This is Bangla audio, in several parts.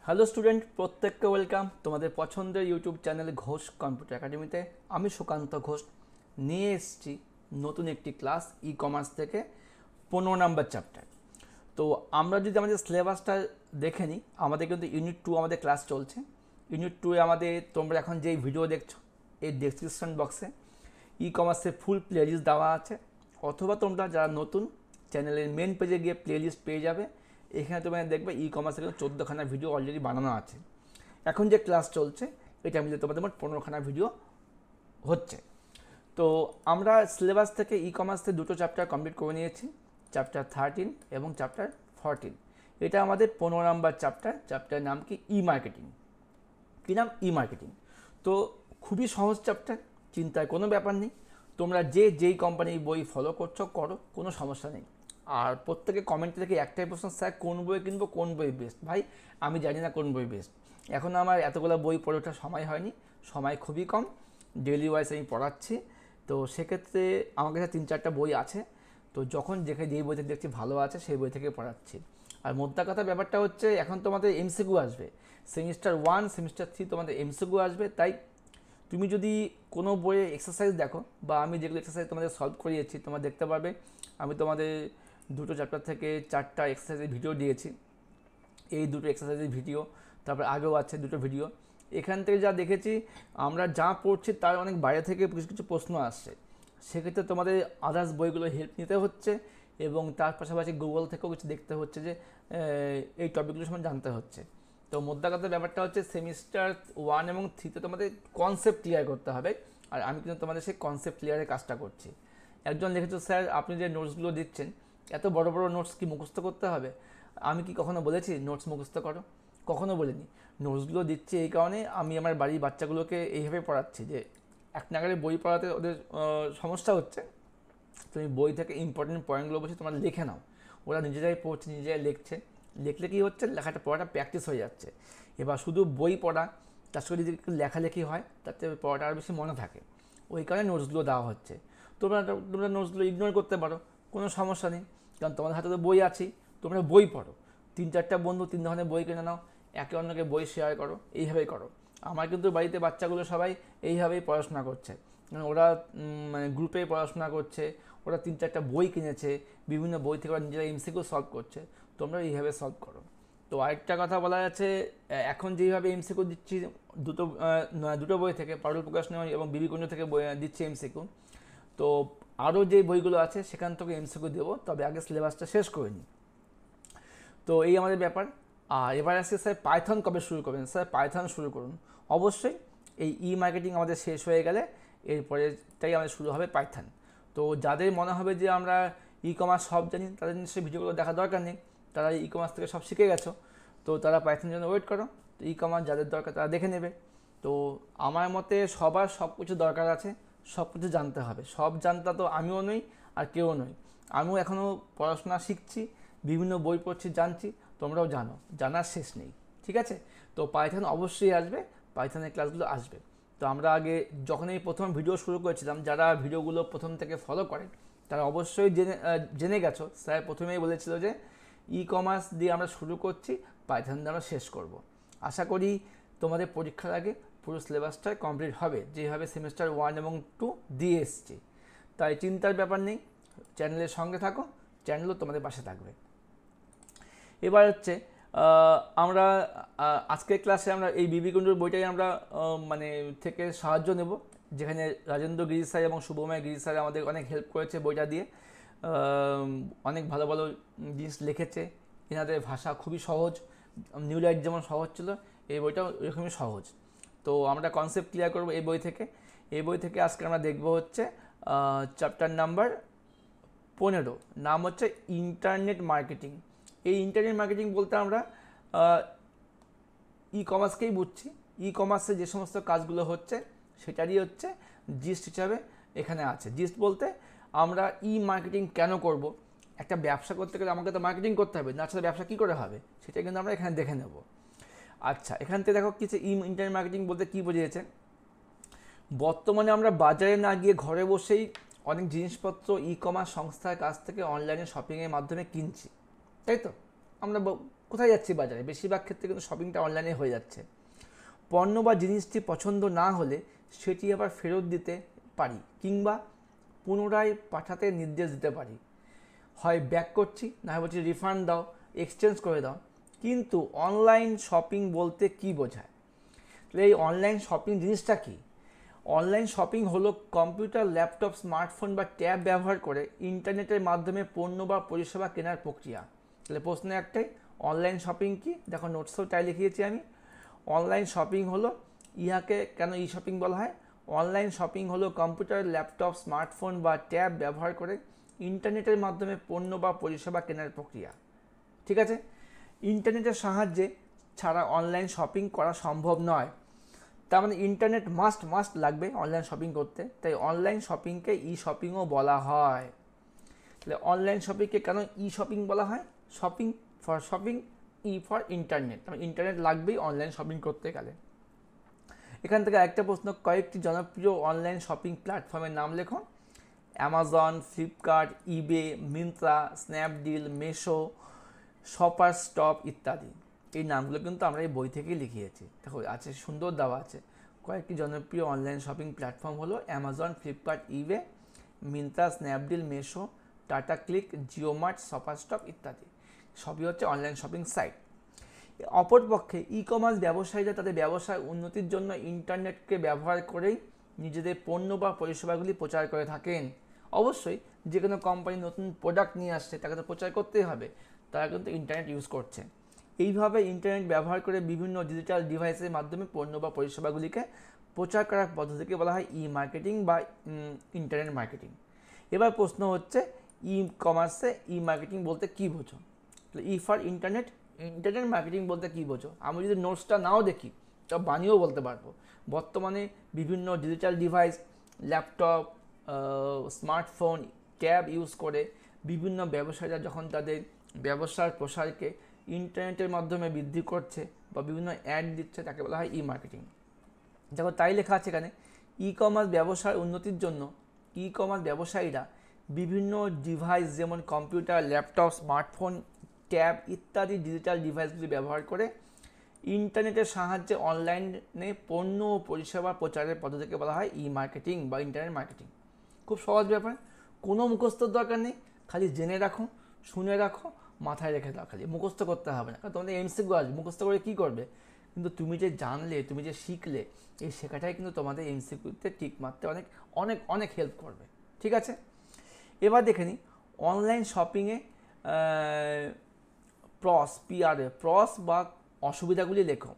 হ্যালো স্টুডেন্ট, প্রত্যেককে ওয়েলকাম তোমাদের পছন্দের ইউটিউব চ্যানেল ঘোষ কম্পিউটার একাডেমিতে। আমি সুকান্ত ঘোষ নিয়ে এসেছি নতুন একটি ক্লাস ই কমার্স থেকে 15 নম্বর চ্যাপ্টার। তো আমরা যদি আমাদের সিলেবাসটা দেখে নিই, আমাদের কিন্তু ইউনিট 2 আমাদের ক্লাস চলছে। ইউনিট 2 আমাদের তোমরা এখন যেই ভিডিও দেখছো এই ডেসক্রিপশন বক্সে ই কমার্সের ফুল প্লেলিস্ট দেওয়া আছে, অথবা তোমরা যারা নতুন চ্যানেলের মেন পেজে গিয়ে প্লেলিস্ট পেয়ে যাবে। এখানে তোমরা দেখবে ই কমার্সের 14খানা ভিডিও অলরেডি বানানো আছে। এখন যে ক্লাস চলছে এটা মিলে তোমাদের মোট 15খানা ভিডিও হচ্ছে। তো আমরা সিলেবাস থেকে ই কমার্সের দুটো চ্যাপ্টার কমপ্লিট করে নিয়েছি, চ্যাপ্টার 13 এবং চ্যাপ্টার 14। এটা আমাদের 15 নম্বর চ্যাপ্টার। চ্যাপ্টারের নাম কি? ই মার্কেটিং। কী নাম? ই মার্কেটিং। তো খুবই সহজ চ্যাপ্টার, চিন্তার কোনো ব্যাপার নেই। তোমরা যেই কোম্পানির বই ফলো করছো করো, কোনো সমস্যা নেই। আর প্রত্যেকে কমেন্টে থেকে একটাই প্রশ্ন, স্যার কোন বই কিনবো, কোন বই বেস্ট? ভাই আমি জানি না কোন বই বেস্ট। এখন আমার এতগুলো বই পড়ে ওঠার সময় হয়নি, সময় খুবই কম, ডেলি ওয়াইজ আমি পড়াচ্ছি। তো সেক্ষেত্রে আমার কাছে 3-4টা বই আছে। তো যখন যেই বই থেকে দেখছি ভালো আছে সেই বই থেকে পড়াচ্ছি। আর মোদ্দা কথা ব্যাপারটা হচ্ছে, এখন তোমাদের এমসিকিউ আসবে। সেমিস্টার 1 সেমিস্টার 3 তোমাদের এমসিকিউ আসবে। তাই তুমি যদি কোনো বইয়ে এক্সারসাইজ দেখো, বা আমি যেগুলো এক্সারসাইজ তোমাদের সলভ করিয়েছি তোমরা দেখতে পারবে, আমি তোমাদের দুটো চ্যাপ্টার থেকে 4টা এক্সারসাইজের ভিডিও দিয়েছি। এই দুটো এক্সারসাইজের ভিডিও, তারপর আগেও আছে দুটো ভিডিও। এখান থেকে যা দেখেছি, আমরা যা পড়ছি তার অনেক বাইরে থেকে কিছু কিছু প্রশ্ন আসছে। সেক্ষেত্রে তোমাদের আদার্স বইগুলো হেল্প নিতে হচ্ছে, এবং তার পাশাপাশি গুগল থেকেও কিছু দেখতে হচ্ছে যে এই টপিকগুলো সম্বন্ধে জানতে হচ্ছে। তো মোদ্দা কথার ব্যাপারটা হচ্ছে, সেমিস্টার 1 এবং 3তে তোমাদের কনসেপ্ট ক্লিয়ার করতে হবে। আর আমি কিন্তু তোমাদের সেই কনসেপ্ট ক্লিয়ারের কাজটা করছি। একজন লিখেছো, স্যার আপনি যে নোটসগুলো দিচ্ছেন এত বড় বড় নোটস কি মুখস্থ করতে হবে? আমি কি কখনো বলেছি নোটস মুখস্থ করো? কখনো বলিনি। নোটসগুলো দিচ্ছি এই কারণে, আমি আমার বাড়ির বাচ্চাগুলোকে এইভাবে পড়াচ্ছি যে এক নাগারে বই পড়াতে ওদের সমস্যা হচ্ছে। তুমি বই থেকে ইম্পর্টেন্ট পয়েন্টগুলো বসে তোমরা লিখে নাও। ওরা নিজেরাই পড়ছে, নিজেরাই লিখছে। লিখলে কী হচ্ছে, পড়াটা প্র্যাকটিস হয়ে যাচ্ছে। এবার শুধু বই পড়া, তার সঙ্গে যদি একটু লেখালেখি হয় তাতে পড়াটা আরও বেশি মনে থাকে। ওই কারণে নোটসগুলো দেওয়া হচ্ছে। তোমরা তোমরা নোটসগুলো ইগনোর করতে পারো, কোনো সমস্যা নেই। কারণ তোমাদের হাতে তো বই আছেই, তোমরা বই পড়ো। 3-4টা বন্ধু 3 ধরনের বই কিনে নাও, একে অন্যকে বই শেয়ার করো, এইভাবেই করো। আমার কিন্তু বাড়িতে বাচ্চাগুলো সবাই এইভাবেই পড়াশোনা করছে। ওরা মানে গ্রুপে পড়াশোনা করছে, ওরা 3-4টা বই কিনেছে, বিভিন্ন বই থেকে ওরা নিজেরা এমসিকিউ সলভ করছে। তোমরা এইভাবে সলভ করো। তো আরেকটা কথা বলা যাচ্ছে, এখন যেইভাবে এমসিকিউ দিচ্ছি দুটো বই থেকে, পারুল প্রকাশ নেওয়া এবং বিবিকুঞ্জ থেকে দিচ্ছি এমসিকিউ। তো আরও যে বইগুলো আছে সেখান থেকে এমসিকিউ দেবো, তবে আগে সিলেবাসটা শেষ করে নিই। তো এই আমাদের ব্যাপার। আর এবার আসছে, স্যার পাইথন কবে শুরু করবেন? স্যার পাইথন শুরু করুন অবশ্যই। এই ই মার্কেটিং আমাদের শেষ হয়ে গেলে এরপরেটাই আমাদের শুরু হবে পাইথন। তো যাদের মনে হবে যে আমরা ই কমার্স সব জানি, তাদের নিশ্চয়ই ভিডিওগুলো দেখা দরকার নেই, তারা ই কমার্স থেকে সব শিখে গেছো। তো তারা পাইথনের জন্য ওয়েট করো। তো ই কমার্স যাদের দরকার তারা দেখে নেবে। তো আমার মতে সবার সব কিছু দরকার আছে, সব কিছু জানতে হবে। সব জানতা তো আমিও নই, আর কেউ নই। আমিও এখনও পড়াশোনা শিখছি, বিভিন্ন বই পড়ছি, জানছি। তোমরাও জানো, জানার শেষ নেই। ঠিক আছে? তো পাইথন অবশ্যই আসবে, পাইথনের ক্লাসগুলো আসবে। তো আমরা আগে যখন এই প্রথম ভিডিও শুরু করেছিলাম, যারা ভিডিওগুলো প্রথম থেকে ফলো করে তারা অবশ্যই জেনে গেছো, স্যার প্রথমেই বলেছিল যে ই কমার্স দিয়ে আমরা শুরু করছি, পাইথন দিয়ে আমরা শেষ করব। আশা করি তোমাদের পরীক্ষার আগে পুরো সিলেবাসটা কমপ্লিট হবে, যেভাবে সেমিস্টার 1 এবং 2 দিয়ে এসছি। তাই চিন্তার ব্যাপার নেই, চ্যানেলের সঙ্গে থাকো, চ্যানেলও তোমাদের পাশে থাকবে। এবার হচ্ছে আমরা আজকের ক্লাসে আমরা এই বিবিকুণ্ডুর বইটাই আমরা মানে থেকে সাহায্য নেব, যেখানে রাজেন্দ্র গিরি স্যার এবং শুভময় গিরি স্যার আমাদের অনেক হেল্প করেছে বইটা দিয়ে। অনেক ভালো ভালো জিনিস লিখেছে। এনাদের ভাষা খুবই সহজ, নিউ লাইট যেমন সহজ ছিল, এই বইটাও এরকমই সহজ। তো আমরা কনসেপ্ট ক্লিয়ার করবো এই বই থেকে। এই বই থেকে আজকে আমরা দেখব হচ্ছে চ্যাপ্টার নাম্বার 15, নাম হচ্ছে ইন্টারনেট মার্কেটিং। এই ইন্টারনেট মার্কেটিং বলতে আমরা ই কমার্সকেই বুঝছি। ই কমার্সে যে সমস্ত কাজগুলো হচ্ছে সেটারই হচ্ছে জিস্ট হিসাবে এখানে আছে। জিস্ট বলতে আমরা ই মার্কেটিং কেন করব, একটা ব্যবসা করতে গেলে আমাকে তো মার্কেটিং করতে হবে, না ছাড়া ব্যবসা কী করে হবে, সেটা কিন্তু আমরা এখানে দেখে নেব। আচ্ছা, এখান থেকে দেখো কিছু ইন্টারনেট মার্কেটিং বলতে কী বুঝিয়েছে। বর্তমানে আমরা বাজারে না গিয়ে ঘরে বসেই অনেক জিনিসপত্র ই কমার্স সংস্থার কাছ থেকে অনলাইনে শপিংয়ের মাধ্যমে কিনছি, তাই তো? আমরা কোথায় যাচ্ছি বাজারে, বেশিরভাগ ক্ষেত্রে কিন্তু শপিংটা অনলাইনে হয়ে যাচ্ছে। পণ্য বা জিনিসটি পছন্দ না হলে সেটি আবার ফেরত দিতে পারি কিংবা পুনরায় পাঠাতে নির্দেশ দিতে পারি। হয় ব্যাক করছি, না হয় বলছি রিফান্ড দাও, এক্সচেঞ্জ করে দাও। কিন্তু অনলাইন শপিং বলতে কী বোঝায়? তাহলে এই অনলাইন শপিং জিনিসটা কী? অনলাইন শপিং হলো কম্পিউটার, ল্যাপটপ, স্মার্টফোন বা ট্যাব ব্যবহার করে ইন্টারনেটের মাধ্যমে পণ্য বা পরিষেবা কেনার প্রক্রিয়া। তাহলে প্রশ্ন একটাই, অনলাইন শপিং কি? দেখো নোটসও তাই লিখিয়েছি আমি। অনলাইন শপিং হলো, ইহাকে কেন ই শপিং বলা হয়? অনলাইন শপিং হলো কম্পিউটার, ল্যাপটপ, স্মার্টফোন বা ট্যাব ব্যবহার করে ইন্টারনেটের মাধ্যমে পণ্য বা পরিষেবা কেনার প্রক্রিয়া। ঠিক আছে? ইন্টারনেটের সাহায্যে ছাড়া অনলাইন শপিং করা সম্ভব নয়। তার মানে ইন্টারনেট মাস্ট লাগবে অনলাইন শপিং করতে, তাই অনলাইন শপিংকে ই শপিংও বলা হয়। তাহলে অনলাইন শপিংকে কেন ই শপিং বলা হয়? Shopping for shopping, E for internet, মানে ইন্টারনেট লাগবেই অনলাইন শপিং করতে গেলে। এখান থেকে একটা প্রশ্ন, কয়েকটি জনপ্রিয় অনলাইন শপিং প্ল্যাটফর্মের নাম লেখো। অ্যামাজন, ফ্লিপকার্ট, ইবে, মিন্ত্রা, স্ন্যাপডিল, মেশো, শপার স্টপ ইত্যাদি। এই নামগুলো কিন্তু আমরা এই বই থেকেই লিখিয়েছি। দেখো আছে, সুন্দর দেওয়া আছে। কয়েকটি জনপ্রিয় অনলাইন শপিং প্ল্যাটফর্ম হলো অ্যামাজন, ফ্লিপকার্ট, ইবে, মিন্ত্রা, স্ন্যাপডিল, মেশো, tata click, JioMart, shopper stop ইত্যাদি। সবই হচ্ছে অনলাইন শপিং সাইট। অপরপক্ষে ই কমার্স ব্যবসায়ীরা তাদের ব্যবসার উন্নতির জন্য ইন্টারনেটকে ব্যবহার করেই নিজেদের পণ্য বা পরিষেবাগুলি প্রচার করে থাকেন। অবশ্যই যে কোনো কোম্পানি নতুন প্রোডাক্ট নিয়ে আসছে, তাকে তো প্রচার করতেই হবে, তারা কিন্তু ইন্টারনেট ইউজ করছে। এইভাবে ইন্টারনেট ব্যবহার করে বিভিন্ন ডিজিটাল ডিভাইসের মাধ্যমে পণ্য বা পরিষেবাগুলিকে প্রচার করার পদ্ধতিকে বলা হয় ই মার্কেটিং বা ইন্টারনেট মার্কেটিং। এবার প্রশ্ন হচ্ছে, ই কমার্সে ই মার্কেটিং বলতে কী বোঝো? E for internet, internet marketing বলতে কী বোঝো? আমি যদি নোটসটা নাও দেখি তা বানিয়েও বলতে পারবো। বর্তমানে বিভিন্ন digital device, laptop, smartphone, tab use করে বিভিন্ন ব্যবসায়ীরা যখন তাদের ব্যবসার প্রসারকে ইন্টারনেটের মাধ্যমে বৃদ্ধি করছে বা বিভিন্ন অ্যাড দিচ্ছে, তাকে বলা হয় ই মার্কেটিং। দেখো তাই লেখা আছে এখানে, ই কমার্স ব্যবসার উন্নতির জন্য ই কমার্স ব্যবসায়ীরা বিভিন্ন ডিভাইস যেমন কম্পিউটার, ল্যাপটপ, স্মার্টফোন, ট্যাব ইত্যাদি ডিজিটাল ডিভাইসগুলি ব্যবহার করে ইন্টারনেটের সাহায্যে অনলাইনে পণ্য ও পরিষেবা প্রচারের পদ্ধতিকে বলা হয় ই মার্কেটিং বা ইন্টারনেট মার্কেটিং। খুব সহজ ব্যাপার, কোনো মুখস্থর দরকার নেই, খালি জেনে রাখো, শুনে রাখো, মাথায় রেখে দাও, খালি মুখস্থ করতে হবে না। কারণ তোমাদের এমসিকিউ আসবে, মুখস্থ করে কী করবে? কিন্তু তুমি যে জানলে, তুমি যে শিখলে, এই শেখাটাই কিন্তু তোমাদের এমসিকিউতে টিক মারতে অনেক অনেক অনেক হেল্প করবে। ঠিক আছে, এবার দেখে নিই অনলাইন শপিংয়ে প্রস বা অসুবিধাগুলি লেখো।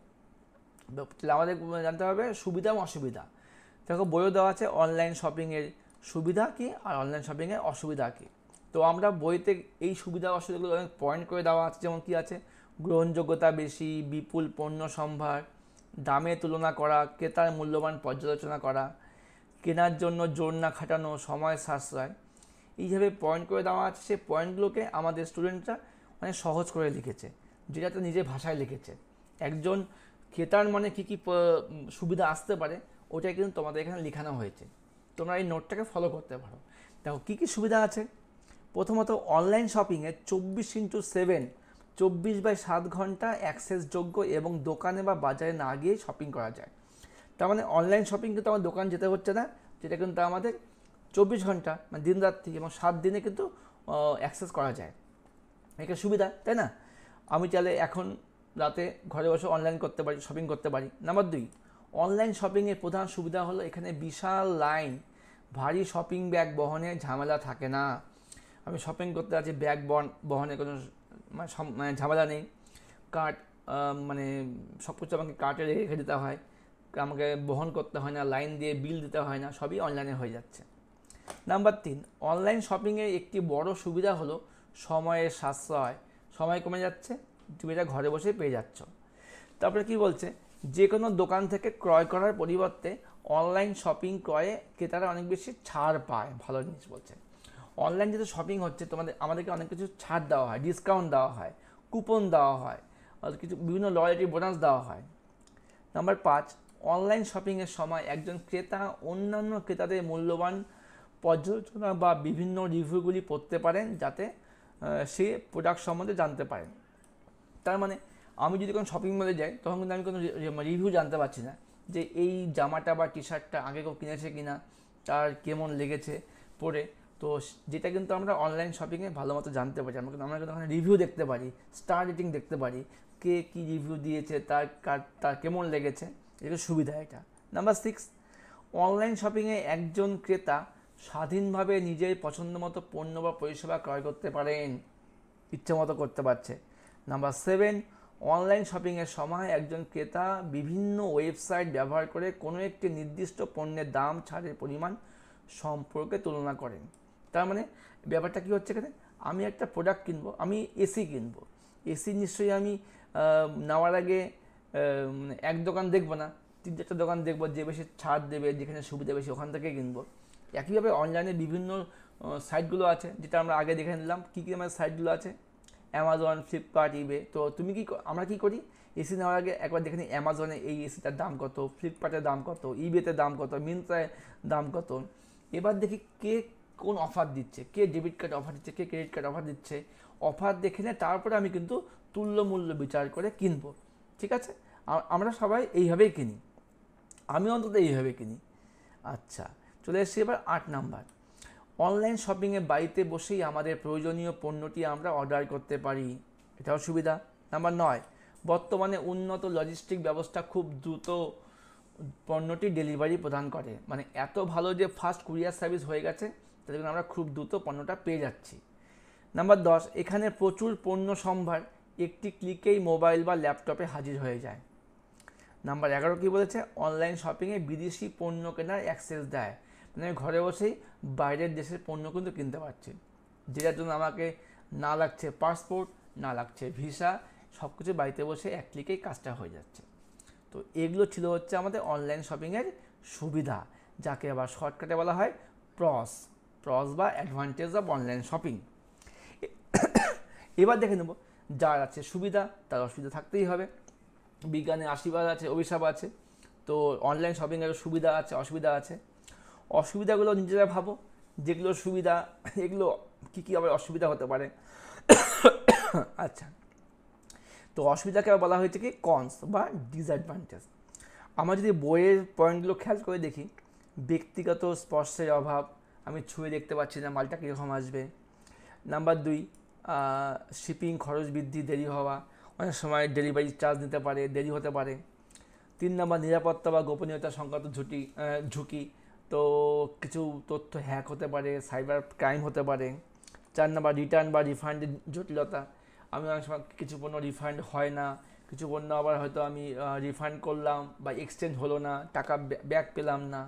আমাদের জানতে হবে সুবিধা এবং অসুবিধা। দেখো বইও দেওয়া আছে অনলাইন শপিংয়ের সুবিধা কী আর অনলাইন শপিংয়ের অসুবিধা কী। তো আমরা বইতে এই সুবিধা অসুবিধাগুলো অনেক পয়েন্ট করে দেওয়া আছে, যেমন কী আছে, গ্রহণযোগ্যতা বেশি, বিপুল পণ্য সম্ভার, দামে তুলনা করা, ক্রেতার মূল্যবান পর্যালোচনা করা, কেনার জন্য জোর না খাটানো, সময় সাশ্রয়। এইভাবে পয়েন্ট করে দেওয়া আছে। সেই পয়েন্টগুলোকে আমাদের স্টুডেন্টরা অনেক সহজ করে লিখেছে, যেটা তো নিজের ভাষায় লিখেছে। একজন ক্রেতার মনে কী কী সুবিধা আসতে পারে ওটাই কিন্তু তোমাদের এখানে লেখানো হয়েছে। তোমরা এই নোটটাকে ফলো করতে পারো। দেখো কী কী সুবিধা আছে। প্রথমত, অনলাইন শপিংয়ে 24x7, 24/7 ঘন্টা অ্যাক্সেসযোগ্য এবং দোকানে বা বাজারে না গিয়ে শপিং করা যায়। তার মানে অনলাইন শপিং কিন্তু আমার দোকান যেতে হচ্ছে না, যেটা কিন্তু আমাদের 24 ঘন্টা মানে দিন রাত্রি এবং 7 দিনে কিন্তু অ্যাক্সেস করা যায়। এটা সুবিধা, তাই না? আমি চাইলে এখন রাতে ঘরে বসে অনলাইন করতে পারি, শপিং করতে পারি। নাম্বার 2, অনলাইন শপিংয়ের প্রধান সুবিধা হলো এখানে বিশাল লাইন, ভারী শপিং ব্যাগ বহনের ঝামেলা থাকে না। আমি শপিং করতে যাচ্ছি, ব্যাগ বহনের কোনো মানে ঝামেলা নেই। কার্ট মানে সব কিছু আমাকে কার্টে রেখে দিতে হয়, আমাকে বহন করতে হয় না, লাইন দিয়ে বিল দিতে হয় না, সবই অনলাইনে হয়ে যাচ্ছে। নাম্বার 3, অনলাইন শপিংয়ের একটি বড় সুবিধা হলো সময়ের সাশ্রয়। সময় কমে যাচ্ছে, তুমি এটা ঘরে বসে পেয়ে যাচ্ছ। তারপরে কি বলছে, যে কোনো দোকান থেকে ক্রয় করার পরিবর্তে অনলাইন শপিং ক্রয়ে ক্রেতারা অনেক বেশি ছাড় পায়। ভালো জিনিস বলছে, অনলাইন যেহেতু শপিং হচ্ছে আমাদেরকে অনেক কিছু ছাড় দেওয়া হয়, ডিসকাউন্ট দেওয়া হয়, কুপন দেওয়া হয়, কিছু বিভিন্ন লয়ালটি বোনাস দেওয়া হয়। নাম্বার 5, অনলাইন শপিংয়ের সময় একজন ক্রেতা অন্যান্য ক্রেতাদের মূল্যবান পর্যালোচনা বা বিভিন্ন রিভিউগুলি পড়তে পারেন, যাতে সে প্রোডাক্ট সম্বন্ধে জানতে পারেন। তার মানে আমি যদি কোনো শপিং মলে যাই তখন কিন্তু আমি কোনো রিভিউ জানতে পারছি না যে এই জামাটা বা টি শার্টটা আগে কেউ কিনেছে কিনা, তার কেমন লেগেছে পরে। তো যেটা কিন্তু আমরা অনলাইন শপিংয়ে ভালো মতো জানতে পারি। আমরা কিন্তু ওখানে রিভিউ দেখতে পারি, স্টার রেটিং দেখতে পারি, কে কী রিভিউ দিয়েছে, তার কেমন লেগেছে, এটা সুবিধা এটা। নাম্বার 6, অনলাইন শপিংয়ে একজন ক্রেতা স্বাধীনভাবে নিজের পছন্দ মতো পণ্য বা পরিষেবা ক্রয় করতে পারেন, ইচ্ছে মতো করতে পারছে। নাম্বার 7, অনলাইন শপিংয়ের সময় একজন ক্রেতা বিভিন্ন ওয়েবসাইট ব্যবহার করে কোনো একটি নির্দিষ্ট পণ্যের দাম, ছাড়ের পরিমাণ সম্পর্কে তুলনা করেন। তার মানে ব্যাপারটা কী হচ্ছে এখানে, আমি একটা প্রোডাক্ট কিনবো, আমি এসি কিনবো, এসি নিশ্চয়ই আমি নেওয়ার আগে এক দোকান দেখবো না, 3-4টা দোকান দেখবো, যে বেশি ছাড় দেবে, যেখানে সুবিধা বেশি ওখান থেকে কিনবো। একইভাবে অনলাইনে বিভিন্ন সাইটগুলো আছে, যেটা আমরা আগে দেখে নিলাম কী কী আমাদের সাইটগুলো আছে, অ্যামাজন, ফ্লিপকার্ট, ইবে। তো আমরা কী করি, এসি নেওয়ার আগে একবার দেখে নিই অ্যামাজনে এই এসিটার দাম কত, ফ্লিপকার্টের দাম কত, ইবেতে দাম কত, মিন্ত্রায় দাম কত। এবার দেখি কে কোন অফার দিচ্ছে, কে ডেবিট কার্ড অফার দিচ্ছে, কে ক্রেডিট কার্ড অফার দিচ্ছে, অফার দেখে নিয়ে তারপরে আমি কিন্তু তুল্য মূল্য বিচার করে কিনবো। ঠিক আছে, আমরা সবাই এইভাবেই কিনি, আমি অন্তত এইভাবে কিনি। আচ্ছা, চলে এসেছি এবার 8 নাম্বার। অনলাইন শপিংয়ে বাড়িতে বসেই আমাদের প্রয়োজনীয় পণ্যটি আমরা অর্ডার করতে পারি, এটাও সুবিধা। নাম্বার 9, বর্তমানে উন্নত লজিস্টিক ব্যবস্থা খুব দ্রুত পণ্যটি ডেলিভারি প্রদান করে, মানে এত ভালো যে ফাস্ট কুরিয়ার সার্ভিস হয়ে গেছে, তাতে করে আমরা খুব দ্রুত পণ্যটা পেয়ে যাচ্ছি। নাম্বার 10, এখানে প্রচুর পণ্য সম্ভার একটি ক্লিকেই মোবাইল বা ল্যাপটপে হাজির হয়ে যায়। নাম্বার 11 কী বলেছে, অনলাইন শপিংয়ে বিদেশি পণ্য কেনার অ্যাক্সেস দেয়, মানে আমি ঘরে বসেই বাইরের দেশের পণ্য কিন্তু কিনতে পারছি, যেটার জন্য আমাকে না লাগছে পাসপোর্ট, না লাগছে ভিসা, সব কিছু বাড়িতে বসে এক ক্লিকেই কাজটা হয়ে যাচ্ছে। তো এগুলো ছিল হচ্ছে আমাদের অনলাইন শপিংয়ের সুবিধা, যাকে আবার শর্টকাটে বলা হয় প্রস বা অ্যাডভান্টেজ অফ অনলাইন শপিং। এবার দেখে নেব যার আছে সুবিধা তার অসুবিধা থাকতেই হবে। বিজ্ঞানের আশীর্বাদ আছে, অভিশাপ আছে। তো অনলাইন শপিংয়ের সুবিধা আছে, অসুবিধা আছে। অসুবিধাগুলো নিজেরা ভাবো, যেগুলো সুবিধা এগুলো কী কী আবার অসুবিধা হতে পারে। আচ্ছা, তো অসুবিধাকে বলা হয়েছে কি কনস বা ডিসঅ্যাডভান্টেজ। আমরা যদি বইয়ের পয়েন্টগুলো খেয়াল করে দেখি, ব্যক্তিগত স্পর্শের অভাব, আমি ছুঁয়ে দেখতে পাচ্ছি না মালটা কীরকম আসবে। নাম্বার 2, শিপিং খরচ বৃদ্ধি, দেরি হওয়া, অনেক সময় ডেলিভারি চার্জ নিতে পারে, দেরি হতে পারে। 3 নাম্বার, নিরাপত্তা বা গোপনীয়তা সংক্রান্ত ঝুঁকি, তো কিছু তথ্য হ্যাক হতে পারে, সাইবার ক্রাইম হতে পারে। 4 নাম্বার, রিটার্ন বা রিফান্ডের জটিলতা, আমি অনেক সময় কিছু পণ্য রিফান্ড হয় না, কিছু পণ্য আবার হয়তো আমি রিফান্ড করলাম বা এক্সচেঞ্জ হলো না, টাকা ব্যাক পেলাম না।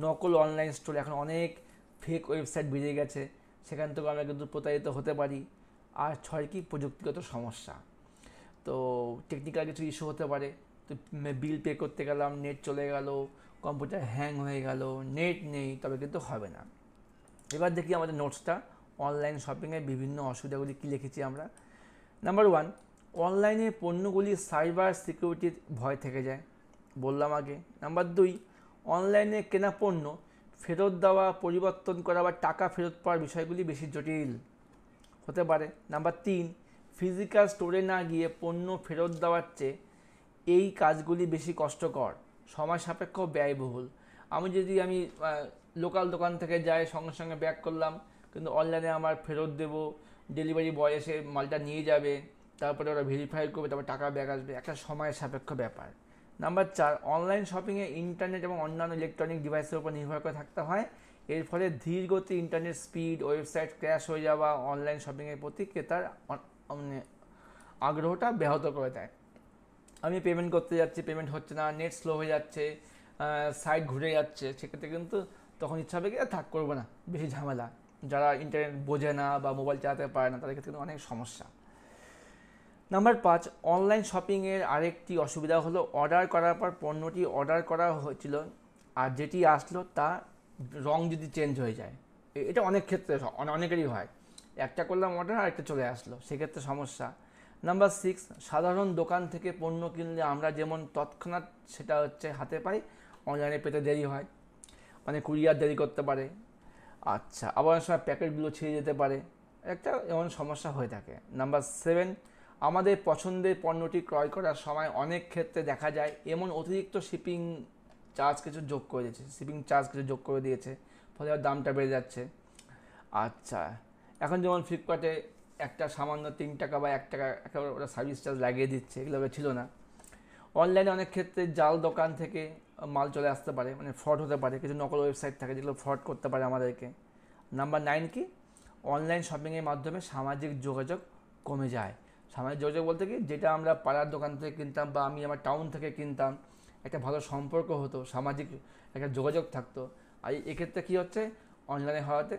নকল অনলাইন স্টোর, এখন অনেক ফেক ওয়েবসাইট বেরিয়ে গেছে, সেখান থেকে আমরা কিন্তু প্রতারিত হতে পারি। আর 6 কি প্রযুক্তিগত সমস্যা, তো টেকনিক্যাল কিছু ইস্যু হতে পারে, তো বিল পে করতে গেলাম, নেট চলে গেল, কম্পিউটার হ্যাং হয়ে গেল, নেট নেই, তবে কিন্তু হবে না। এবার দেখি আমাদের নোটসটা, অনলাইন শপিংয়ের বিভিন্ন অসুবিধাগুলি কী লিখেছি আমরা। নাম্বার 1, অনলাইনে পণ্যগুলি সাইবার সিকিউরিটির ভয় থেকে যায়, বললাম আগে। নাম্বার 2, অনলাইনে কেনা পণ্য ফেরত দেওয়া, পরিবর্তন করা বা টাকা ফেরত পাওয়ার বিষয়গুলি বেশি জটিল হতে পারে। নাম্বার 3, ফিজিক্যাল স্টোরে না গিয়ে পণ্য ফেরত দেওয়ার চেয়ে এই কাজগুলি বেশি কষ্টকর, সময় সাপেক্ষ, ব্যয়বহুল। আমি লোকাল দোকান থেকে যাই, সঙ্গে সঙ্গে ব্যাক করলাম, কিন্তু অনলাইনে আমার ফেরত দেবো, ডেলিভারি বয় এসে মালটা নিয়ে যাবে, তারপরে ওরা ভেরিফাই করবে, তারপর টাকা ব্যাক আসবে, একটা সময় সাপেক্ষ ব্যাপার। নাম্বার 4, অনলাইন শপিংয়ে ইন্টারনেট এবং অন্যান্য ইলেকট্রনিক ডিভাইসের উপর নির্ভর করে থাকতে হয়, এর ফলে ধীর গতি ইন্টারনেট স্পিড, ওয়েবসাইট ক্র্যাশ হয়ে যাওয়া অনলাইন শপিংয়ের প্রতি ক্রেতার আগ্রহটা ব্যাহত করে দেয়। আমি পেমেন্ট করতে যাচ্ছি, পেমেন্ট হচ্ছে না, নেট স্লো হয়ে যাচ্ছে, সাইট ঘুরে যাচ্ছে, সেক্ষেত্রে কিন্তু তখন ইচ্ছা হবে কি থাক করবো না, বেশি ঝামেলা। যারা ইন্টারনেট বোঝে না বা মোবাইল চালাতে পারে না, তাদের ক্ষেত্রে কিন্তু অনেক সমস্যা। নাম্বার 5, অনলাইন শপিংয়ের আরেকটি অসুবিধা হলো অর্ডার করার পর পণ্যটি অর্ডার করা হয়েছিল আর যেটি আসলো তা রং যদি চেঞ্জ হয়ে যায়, এটা অনেক ক্ষেত্রে অনেকেরই হয়, একটা করলাম অর্ডার আর একটা চলে আসলো, সেক্ষেত্রে সমস্যা। নাম্বার 6, সাধারণ দোকান থেকে পণ্য কিনলে আমরা যেমন তৎক্ষণাৎ সেটা হাতে পাই, অনলাইনে পেতে দেরি হয়, মানে কুরিয়ার দেরি করতে পারে। আচ্ছা, আবার অনেক সময় প্যাকেটগুলো ছিঁড়ে যেতে পারে, একটা এমন সমস্যা হয়ে থাকে। নাম্বার 7, আমাদের পছন্দের পণ্যটি ক্রয় করার সময় অনেক ক্ষেত্রে দেখা যায় এমন অতিরিক্ত শিপিং চার্জ কিছু যোগ করে দিয়েছে, ফলে দামটা বেড়ে যাচ্ছে। আচ্ছা, এখন যেমন ফ্লিপকার্টে একটা সামান্য 3 টাকা বা 1 টাকা একটা ওরা সার্ভিস চার্জ লাগিয়ে দিচ্ছে, এগুলো ছিল না। অনলাইনে অনেক ক্ষেত্রে জাল দোকান থেকে মাল চলে আসতে পারে, মানে ফ্রড হতে পারে, কিছু নকল ওয়েবসাইট থাকে যেগুলো ফ্রড করতে পারে আমাদেরকে। নাম্বার 9 কি, অনলাইন শপিংয়ের মাধ্যমে সামাজিক যোগাযোগ কমে যায়। সামাজিক যোগাযোগ বলতে কি, যেটা আমরা পাড়ার দোকান থেকে কিনতাম বা আমি আমার টাউন থেকে কিনতাম, একটা ভালো সম্পর্ক হতো, সামাজিক একটা যোগাযোগ থাকতো। আর এক্ষেত্রে কী হচ্ছে, অনলাইনে হওয়াতে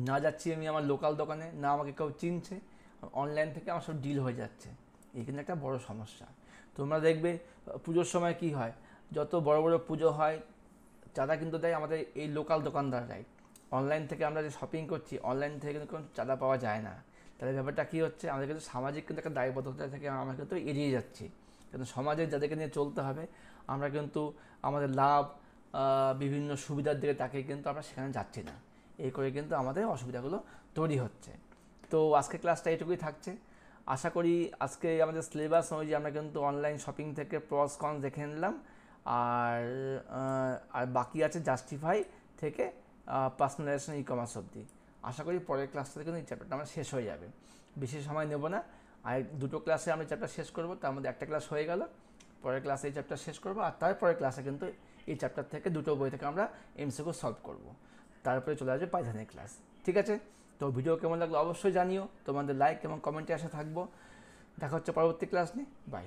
না যাচ্ছি আমি আমার লোকাল দোকানে, না আমাকে কেউ চিনছে, অনলাইন থেকে আমার সব ডিল হয়ে যাচ্ছে। এই কিন্তু একটা বড় সমস্যা। তোমরা দেখবে পুজোর সময় কি হয়, যত বড় বড় পুজো হয় চাঁদা কিন্তু দেয় আমাদের এই লোকাল দোকানদাররাই। অনলাইন থেকে আমরা যে শপিং করছি, অনলাইন থেকে কিন্তু কোনো চাঁদা পাওয়া যায় না। তাহলে ব্যাপারটা কী হচ্ছে, আমাদের কিন্তু সামাজিক কিন্তু একটা দায়বদ্ধতা থেকে আমরা কিন্তু এড়িয়ে যাচ্ছি। কিন্তু সমাজে যাদেরকে নিয়ে চলতে হবে, আমরা কিন্তু আমাদের লাভ, বিভিন্ন সুবিধার দিকে তাকে কিন্তু আমরা সেখানে যাচ্ছি না। এই করে কিন্তু আমাদের অসুবিধাগুলো তৈরি হচ্ছে। তো আজকের ক্লাসটা এটুকুই থাকছে। আশা করি আজকে আমাদের সিলেবাস অনুযায়ী আমরা কিন্তু অনলাইন শপিং থেকে প্রস কনস দেখে নিলাম, আর বাকি আছে জাস্টিফাই থেকে পার্সোনালাইজেশন ই কমার্স অবধি। আশা করি পরের ক্লাসটাতে কিন্তু এই চ্যাপ্টারটা আমার শেষ হয়ে যাবে, বেশি সময় নেব না। আর 2টো ক্লাসে আমরা চ্যাপ্টার শেষ করব, তার মধ্যে একটা ক্লাস হয়ে গেল, পরের ক্লাসে এই চ্যাপ্টার শেষ করব, আর তারপরের ক্লাসে কিন্তু এই চ্যাপ্টার থেকে 2টো বই থেকে আমরা এমসিকিউ সলভ করব। তারপরে চলে আসবে পাইথনের ক্লাস। ঠিক আছে, তো ভিডিও কেমন লাগলো অবশ্যই জানিও, তোমাদের লাইক এবং কমেন্টে আসা থাকবো। দেখা হচ্ছে পরবর্তী ক্লাস নিয়ে, বাই।